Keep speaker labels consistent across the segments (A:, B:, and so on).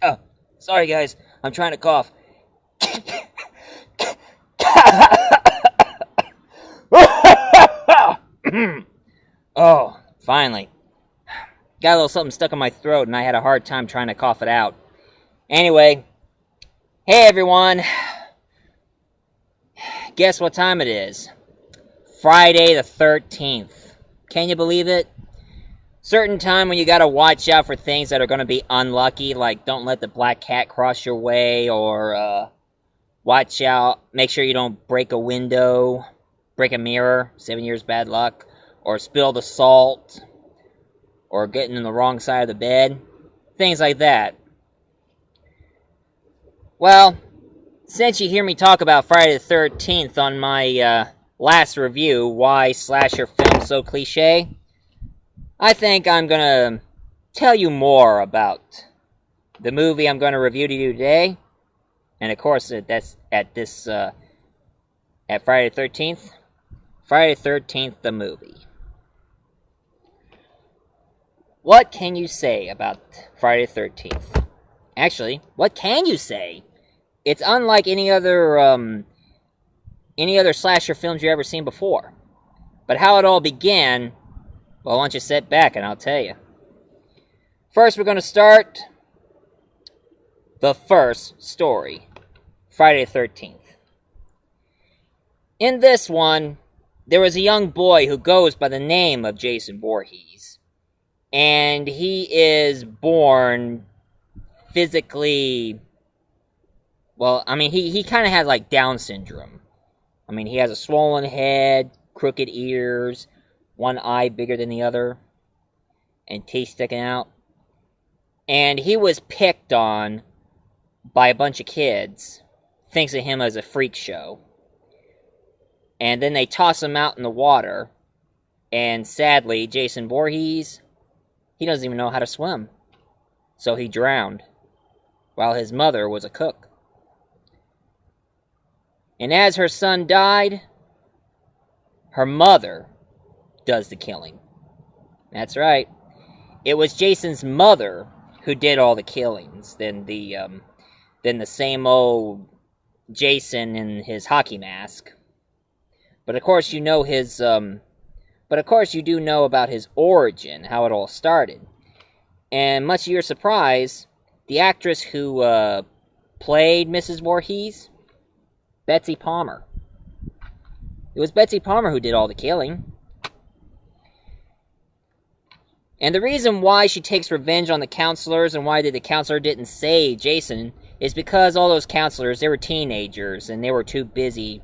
A: Oh, sorry guys, I'm trying to cough. Oh, finally. Got a little something stuck in my throat and I had a hard time trying to cough it out. Anyway, hey everyone. Guess what time it is? Friday the 13th. Can you believe it? Certain time when you gotta watch out for things that are gonna be unlucky, like don't let the black cat cross your way, or watch out, make sure you don't break a window, break a mirror, 7 years bad luck, or spill the salt, or getting in the wrong side of the bed, things like that. Well, since you hear me talk about Friday the 13th on my last review, Why Slasher Films So Cliche, I think I'm gonna tell you more about the movie I'm gonna review to you today. And of course, that's at Friday the 13th. Friday the 13th, the movie. What can you say about Friday the 13th? Actually, what can you say? It's unlike any other slasher films you've ever seen before. But how it all began, well, why don't you sit back and I'll tell you. First, we're going to start the first story, Friday the 13th. In this one, there was a young boy who goes by the name of Jason Voorhees. And he is born physically... Well, I mean, he kind of has, like, Down syndrome. I mean, he has a swollen head, crooked ears, one eye bigger than the other, and teeth sticking out. And he was picked on by a bunch of kids, thinks of him as a freak show. And then they toss him out in the water, and sadly, Jason Voorhees, he doesn't even know how to swim. So he drowned, while his mother was a cook. And as her son died, her mother does the killing. That's right. It was Jason's mother who did all the killings than the same old Jason in his hockey mask. But of course you know his but of course you do know about his origin, how it all started. And much to your surprise, the actress who played Mrs. Voorhees, Betsy Palmer. It was Betsy Palmer who did all the killing. And the reason why she takes revenge on the counselors and why the counselor didn't save Jason is because all those counselors, they were teenagers and they were too busy.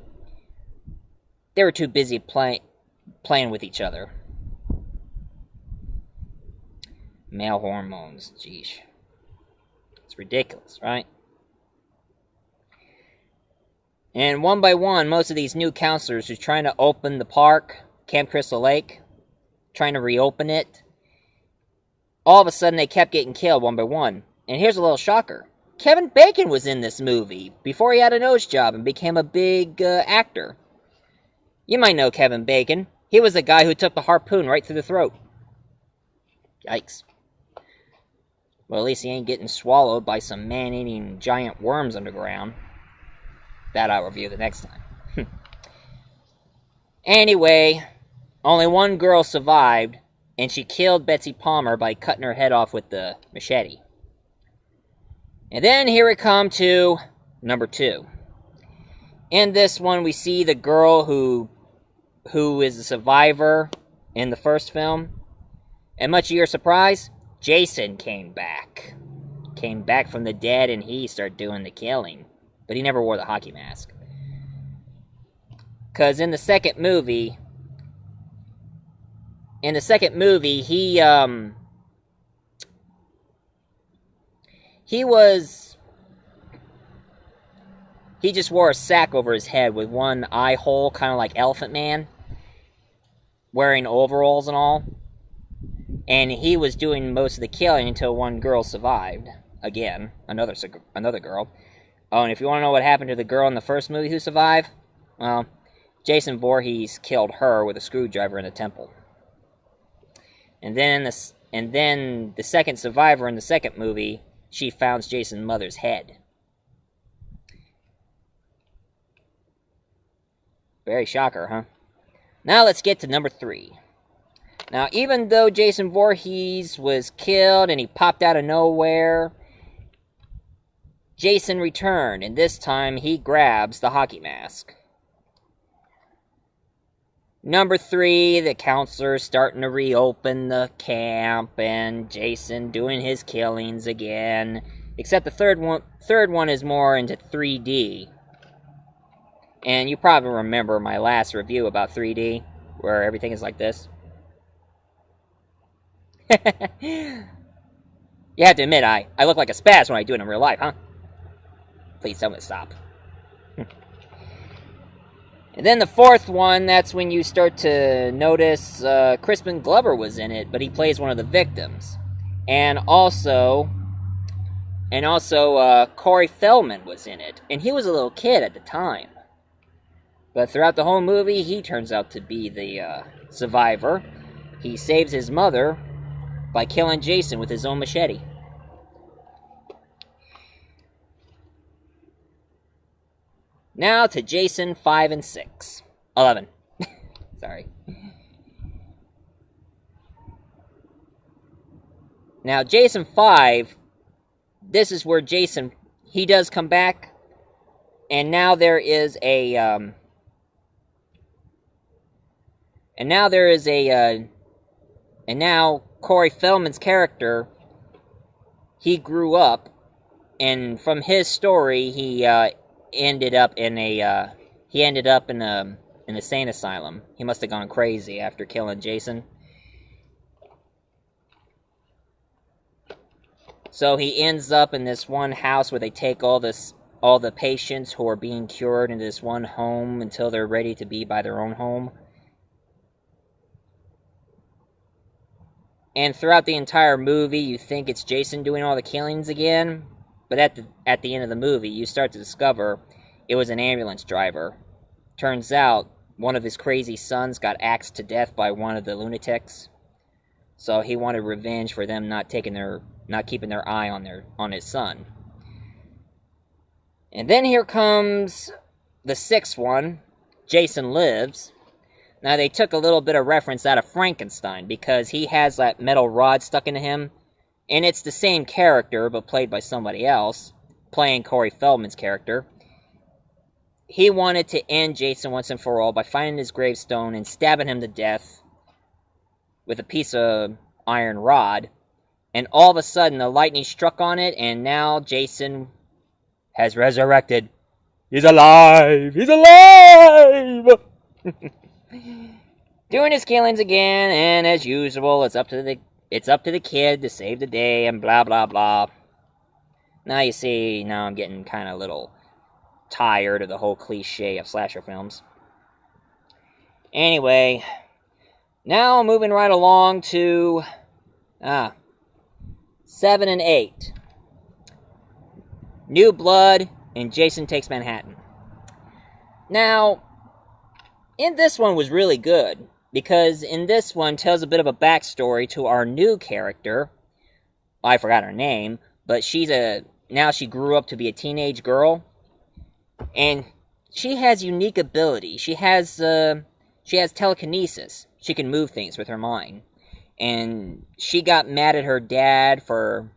A: They were too busy playing with each other. Male hormones, geesh. It's ridiculous, right? And one by one, most of these new counselors who's trying to open the park, Camp Crystal Lake, trying to reopen it, all of a sudden they kept getting killed one by one. And here's a little shocker. Kevin Bacon was in this movie before he had a nose job and became a big actor. You might know Kevin Bacon. He was the guy who took the harpoon right through the throat. Yikes. Well, at least he ain't getting swallowed by some man-eating giant worms underground. That I'll review the next time. Anyway, only one girl survived, and she killed Betsy Palmer by cutting her head off with the machete. And then here we come to number 2. In this one, we see the girl who is a survivor in the first film. And much to your surprise, Jason came back. Came back from the dead, and he started doing the killing. But he never wore the hockey mask. Because in the second movie, he just wore a sack over his head with one eye hole, kind of like Elephant Man, wearing overalls and all. And he was doing most of the killing until one girl survived. Again, another girl. Oh, and if you want to know what happened to the girl in the first movie who survived, well, Jason Voorhees killed her with a screwdriver in the temple. And then the second survivor in the second movie, she found Jason's mother's head. Very shocker, huh? Now let's get to number 3. Now, even though Jason Voorhees was killed and he popped out of nowhere, Jason returned, and this time he grabs the hockey mask. Number 3, the counselor's starting to reopen the camp, and Jason doing his killings again. Except the third one is more into 3D. And you probably remember my last review about 3D, where everything is like this. You have to admit, I look like a spaz when I do it in real life, huh? Please tell me to stop. And then the fourth one, that's when you start to notice Crispin Glover was in it, but he plays one of the victims. And also Corey Feldman was in it, and he was a little kid at the time. But throughout the whole movie, he turns out to be the survivor. He saves his mother by killing Jason with his own machete. Now to Jason 5 and 6. 11. Sorry. Now, Jason 5, this is where Jason, he does come back. And now there is a, and now Corey Feldman's character, he grew up, and from his story, he ended up in an insane asylum. He must have gone crazy after killing Jason. So he ends up in this one house where they take all the patients who are being cured into this one home until they're ready to be by their own home. And throughout the entire movie, you think it's Jason doing all the killings again, but at the end of the movie, you start to discover it was an ambulance driver. Turns out, one of his crazy sons got axed to death by one of the lunatics, so he wanted revenge for them not keeping their eye on his son. And then here comes the sixth one, Jason Lives. Now, they took a little bit of reference out of Frankenstein, because he has that metal rod stuck into him, and it's the same character, but played by somebody else, playing Corey Feldman's character. He wanted to end Jason once and for all by finding his gravestone and stabbing him to death with a piece of iron rod, and all of a sudden, the lightning struck on it, and now Jason has resurrected. He's alive! He's alive! Doing his killings again, and as usual, it's up to the kid to save the day, and blah blah blah. Now you see, now I'm getting kind of a little tired of the whole cliche of slasher films. Anyway, now moving right along to 7 and 8. New Blood and Jason Takes Manhattan. Now, in this one was really good, because in this one tells a bit of a backstory to our new character. I forgot her name, but now she grew up to be a teenage girl, and she has unique ability. She has telekinesis. She can move things with her mind, and she got mad at her dad for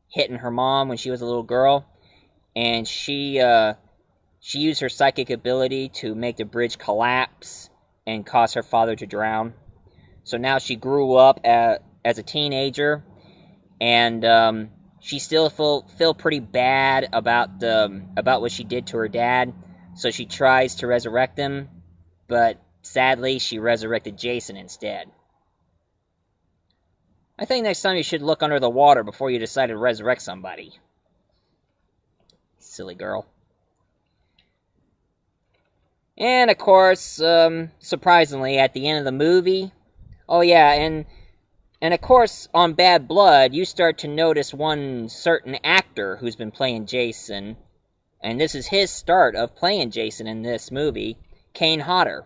A: hitting her mom when she was a little girl, and she used her psychic ability to make the bridge collapse and cause her father to drown. So now she grew up as a teenager, and she still feel pretty bad about what she did to her dad. So she tries to resurrect him, but sadly she resurrected Jason instead. I think next time you should look under the water before you decide to resurrect somebody. Silly girl. And, of course, surprisingly, at the end of the movie... Oh, yeah, and of course, on Bad Blood, you start to notice one certain actor who's been playing Jason and this is his start of playing Jason in this movie, Kane Hodder.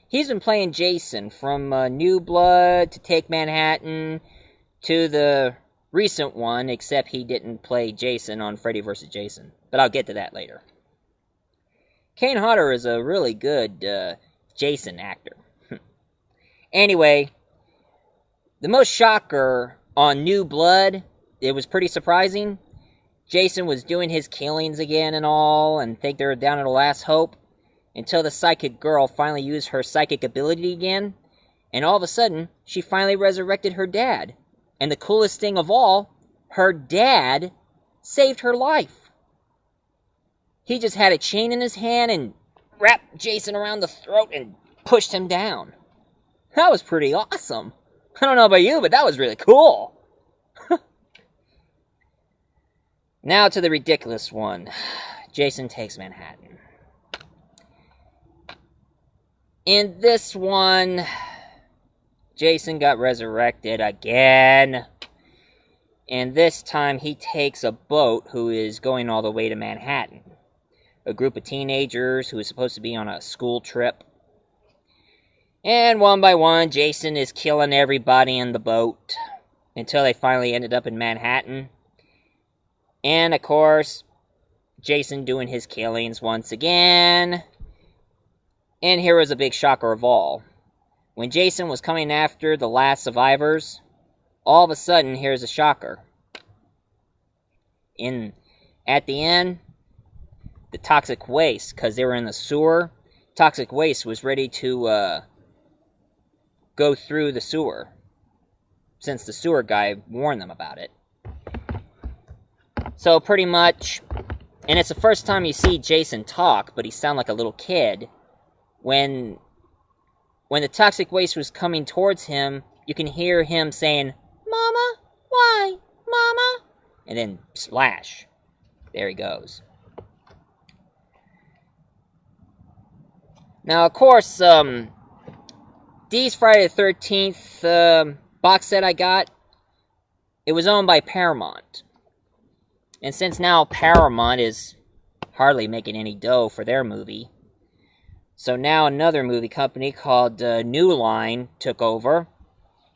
A: He's been playing Jason from New Blood to Take Manhattan to the recent one, except he didn't play Jason on Freddy vs. Jason. But I'll get to that later. Kane Hodder is a really good Jason actor. Anyway, the most shocker on New Blood, it was pretty surprising. Jason was doing his killings again and all, and think they were down to the last hope, until the psychic girl finally used her psychic ability again, and all of a sudden, she finally resurrected her dad. And the coolest thing of all, her dad saved her life. He just had a chain in his hand and wrapped Jason around the throat and pushed him down. That was pretty awesome. I don't know about you, but that was really cool. Now to the ridiculous one. Jason Takes Manhattan. In this one, Jason got resurrected again. And this time he takes a boat who is going all the way to Manhattan. A group of teenagers who is supposed to be on a school trip. And one by one, Jason is killing everybody in the boat until they finally ended up in Manhattan. And of course, Jason doing his killings once again. And here was a big shocker of all. When Jason was coming after the last survivors, all of a sudden, here's a shocker. At the end, the toxic waste, because they were in the sewer, toxic waste was ready to go through the sewer, since the sewer guy warned them about it. So pretty much, and it's the first time you see Jason talk, but he sounded like a little kid. When the toxic waste was coming towards him, you can hear him saying, "Mama, why? Mama?" And then splash. There he goes. Now, of course, these Friday the 13th box set I got, it was owned by Paramount. And since now Paramount is hardly making any dough for their movie, so now another movie company called New Line took over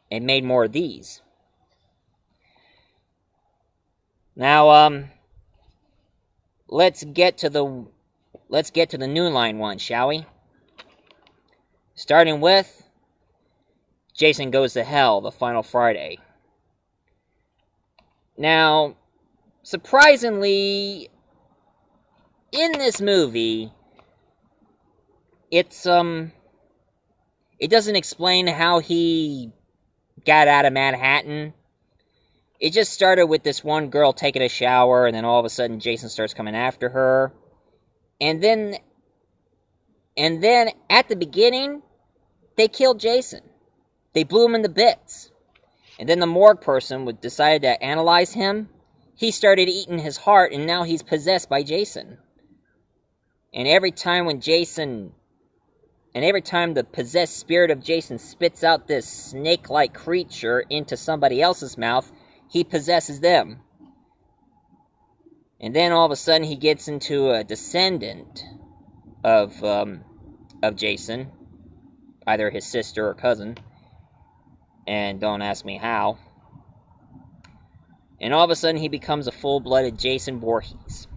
A: and made more of these. Now, let's get to the New Line one, shall we? Starting with Jason Goes to Hell, the final Friday. Now, surprisingly, in this movie, it doesn't explain how he got out of Manhattan. It just started with this one girl taking a shower, and then all of a sudden Jason starts coming after her. And then at the beginning, they killed Jason. They blew him into bits. And then the morgue person decided to analyze him. He started eating his heart, and now he's possessed by Jason. And every time the possessed spirit of Jason spits out this snake-like creature into somebody else's mouth, he possesses them. And then all of a sudden he gets into a descendant of Jason, either his sister or cousin, and don't ask me how. And all of a sudden he becomes a full-blooded Jason Voorhees.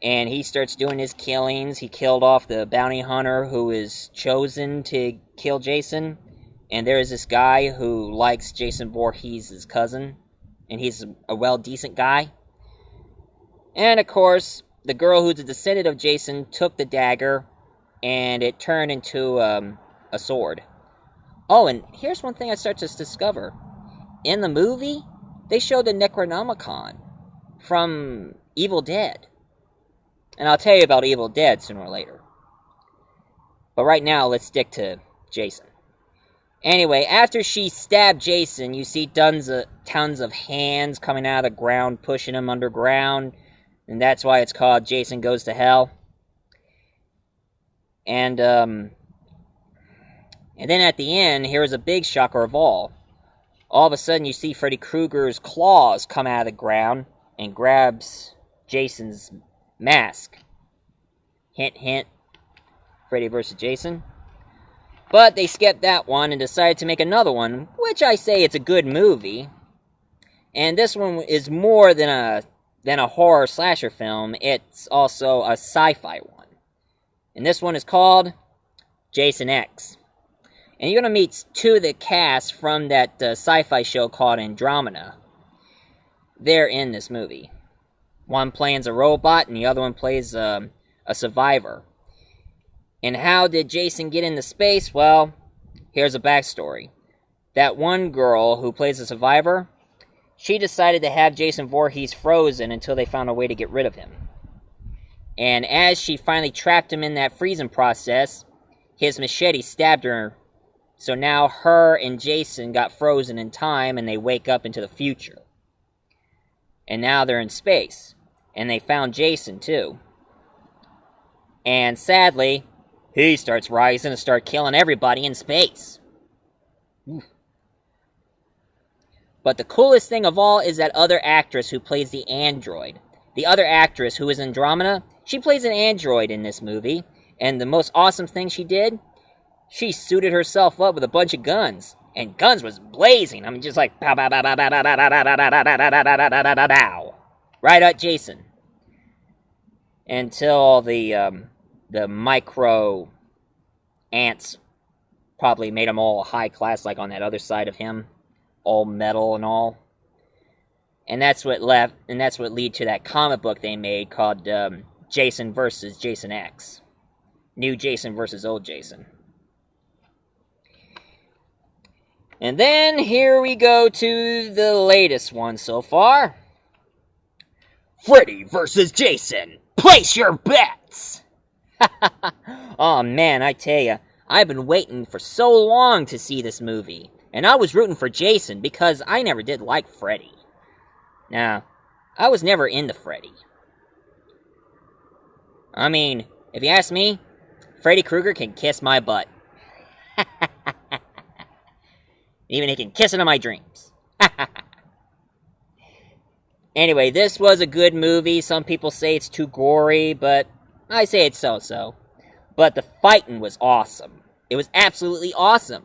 A: And he starts doing his killings. He killed off the bounty hunter who is chosen to kill Jason. And there is this guy who likes Jason Voorhees' cousin. And he's a well-decent guy. And of course, the girl who's a descendant of Jason took the dagger. And it turned into a sword. Oh, and here's one thing I start to discover. In the movie, they showed the Necronomicon from Evil Dead. And I'll tell you about Evil Dead sooner or later. But right now, let's stick to Jason. Anyway, after she stabbed Jason, you see tons of hands coming out of the ground, pushing him underground. And that's why it's called Jason Goes to Hell. And then at the end, here's a big shocker of all. All of a sudden, you see Freddy Krueger's claws come out of the ground and grabs Jason's Mask. Hint, hint. Freddy vs. Jason. But they skipped that one and decided to make another one, which I say it's a good movie. And this one is more than a horror slasher film. It's also a sci-fi one. And this one is called Jason X. And you're going to meet two of the cast from that sci-fi show called Andromeda. They're in this movie. One plays a robot and the other one plays a survivor. And how did Jason get into space? Well, here's a backstory. That one girl who plays the survivor, she decided to have Jason Voorhees frozen until they found a way to get rid of him. And as she finally trapped him in that freezing process, his machete stabbed her. So now her and Jason got frozen in time and they wake up into the future. And now they're in space. And they found Jason too. And sadly, he starts rising and starts killing everybody in space. Oof. But the coolest thing of all is that other actress who plays the android. The other actress who is Andromeda, she plays an android in this movie. And the most awesome thing she did, she suited herself up with a bunch of guns. And guns was blazing. I mean, just like pow, pow, pow, pow, pow, pow, pow, pow, pow, pow, right at Jason. Until the micro ants probably made him all high class, like on that other side of him, all metal and all. And that's what led to that comic book they made called Jason vs. Jason X. New Jason versus old Jason. And then here we go to the latest one so far. Freddy vs. Jason. Place your bets! Oh man, I tell ya, I've been waiting for so long to see this movie. And I was rooting for Jason because I never did like Freddy. Now, I was never into Freddy. I mean, if you ask me, Freddy Krueger can kiss my butt. Even he can kiss it in my dreams. Anyway, this was a good movie. Some people say it's too gory, but I say it's so-so. But the fighting was awesome. It was absolutely awesome.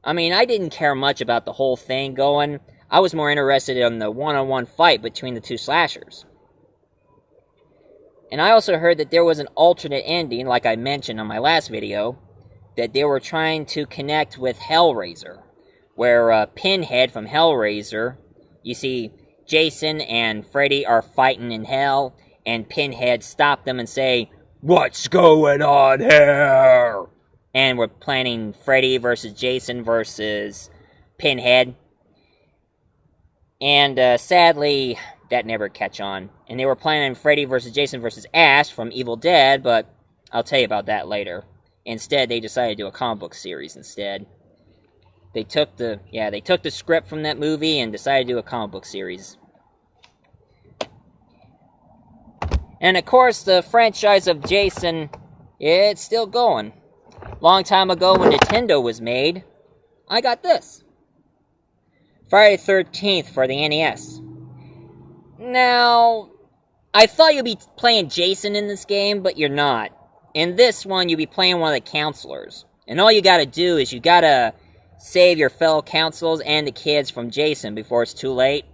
A: I mean, I didn't care much about the whole thing going. I was more interested in the one-on-one fight between the two slashers. And I also heard that there was an alternate ending, like I mentioned on my last video, that they were trying to connect with Hellraiser, where Pinhead from Hellraiser, you see, Jason and Freddy are fighting in hell, and Pinhead stopped them and say, "What's going on here?" And we're planning Freddy versus Jason versus Pinhead. And sadly, that never catch on. And they were planning Freddy versus Jason versus Ash from Evil Dead, but I'll tell you about that later. Instead, they decided to do a comic book series instead. They took the script from that movie and decided to do a comic book series. And of course, the franchise of Jason, it's still going. Long time ago when Nintendo was made, I got this. Friday the 13th for the NES. Now, I thought you'd be playing Jason in this game, but you're not. In this one, you'll be playing one of the counselors. And all you gotta do is you gotta save your fellow counselors and the kids from Jason before it's too late.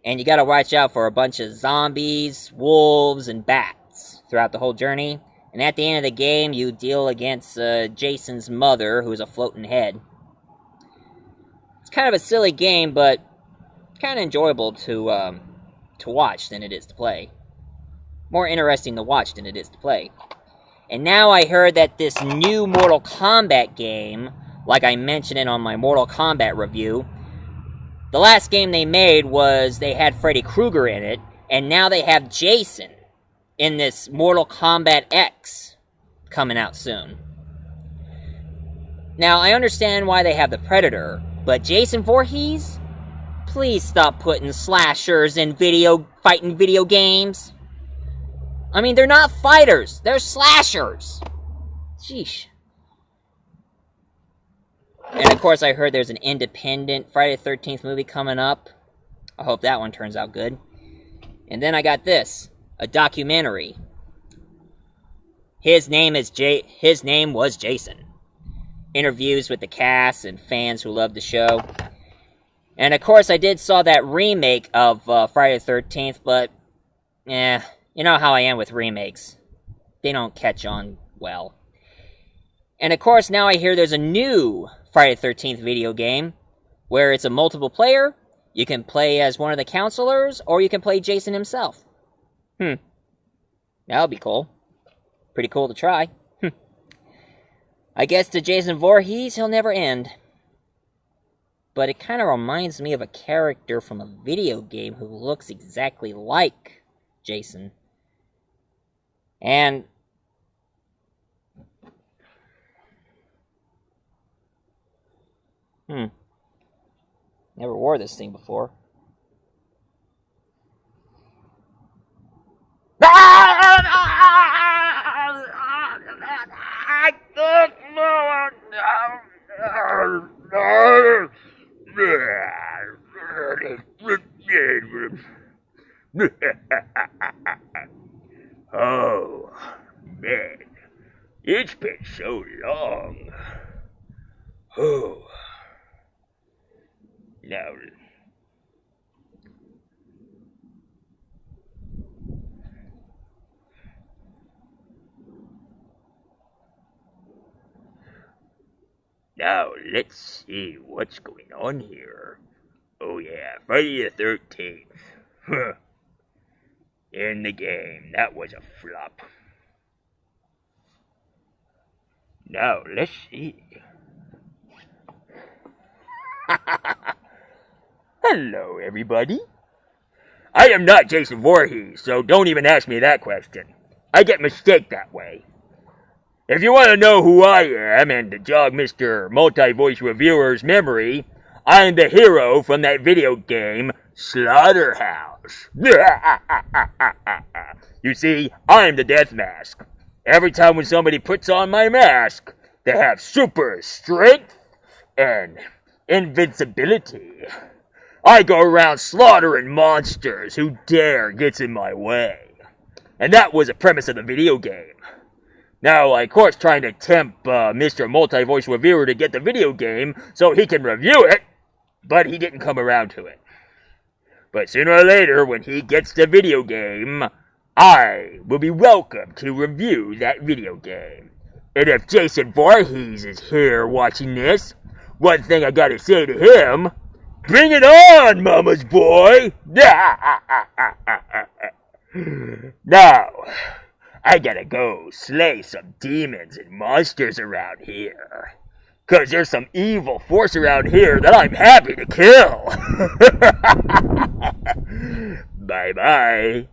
A: And you gotta watch out for a bunch of zombies, wolves, and bats throughout the whole journey. And at the end of the game, you deal against Jason's mother, who's a floating head. It's kind of a silly game, but kind of enjoyable to watch than it is to play. More interesting to watch than it is to play. And now I heard that this new Mortal Kombat game, like I mentioned it on my Mortal Kombat review, the last game they made was they had Freddy Krueger in it, and now they have Jason in this Mortal Kombat X coming out soon. Now, I understand why they have the Predator, but Jason Voorhees? Please stop putting slashers in fighting video games. I mean, they're not fighters, they're slashers. Sheesh. And of course, I heard there's an independent Friday the 13th movie coming up. I hope that one turns out good. And then I got this. a documentary. His name was Jason. Interviews with the cast and fans who loved the show. And of course, I did saw that remake of Friday the 13th, but you know how I am with remakes. They don't catch on well. And of course, now I hear there's a new Friday the 13th video game where it's a multiple player. You can play as one of the counselors, or you can play Jason himself. That'll be cool. Pretty cool to try. I guess to Jason Voorhees, he'll never end. But it kind of reminds me of a character from a video game who looks exactly like Jason. And never wore this thing before.
B: Oh, man. It's been so long. Oh. Now, let's see what's going on here. Oh yeah, Friday the 13th. Huh. In the game, that was a flop. Now, let's see. Hello, everybody. I am not Jason Voorhees, so don't even ask me that question. I get mistaked that way. If you want to know who I am, and to jog Mr. Multi-Voice Reviewer's memory, I'm the hero from that video game, Splatterhouse. You see, I'm the death mask. Every time when somebody puts on my mask, they have super strength and invincibility. I go around slaughtering monsters who dare gets in my way. And that was the premise of the video game. Now, of course, trying to tempt Mr. Multi-Voice Reviewer to get the video game so he can review it, but he didn't come around to it. But sooner or later, when he gets the video game, I will be welcome to review that video game. And if Jason Voorhees is here watching this, one thing I gotta say to him, bring it on, mama's boy! Now, I gotta go slay some demons and monsters around here. 'Cause there's some evil force around here that I'm happy to kill. Bye-bye.